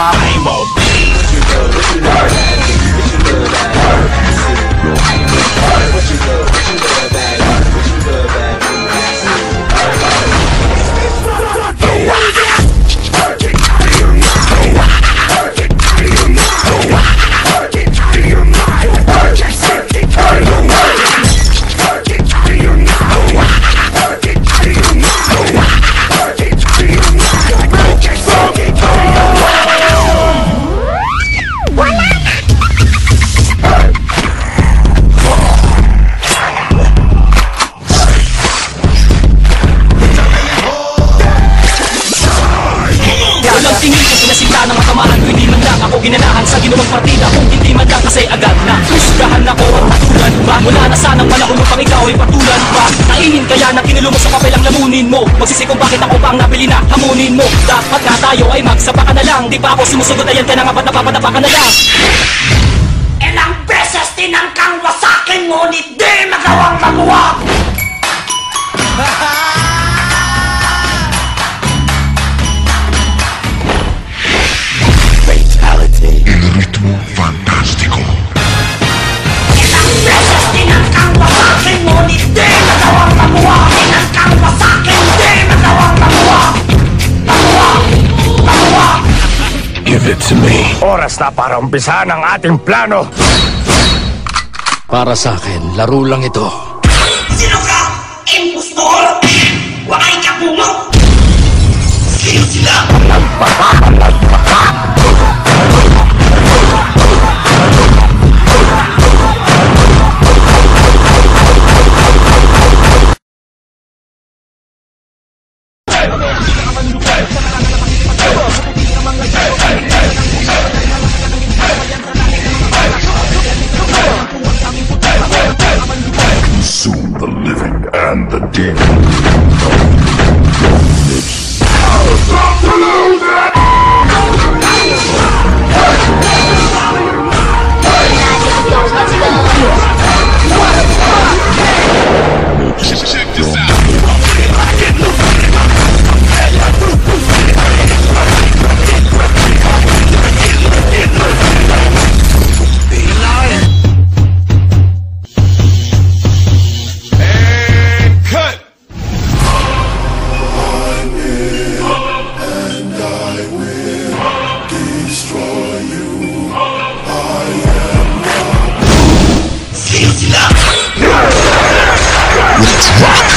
my rainbow. What you love, what you love, what you love, what you love, what you love, what you love, ginanahan sa ginawang partida kung hindi man lang kasi agad na husgahan ako at patulan ba mula na sanang panahon upang ikaw ay patulan pa kainin kaya na kinulo mo sa papel ang lamunin mo magsisi kung bakit ako pang nabili na hamunin mo dapat nga tayo ay magsapa ka na lang di pa ako sumusunod ayan ka na nga ba't napapadapa ka na lang ilang beses tinangkang wasakin ngunit di magawang magawa Ritmo fantastico. Ilang beses tinangkang wasakin ngunit di magawang magawa tinangkang wasakin di magawang magawa magawa Give it to me. Oras na para umpisahan ang ating plano. Para sa akin, laro lang ito. Sino ka? Impostor? Wakay ka pumo? Sino sila? Consume the living and the dead. Check this out. Let's rock.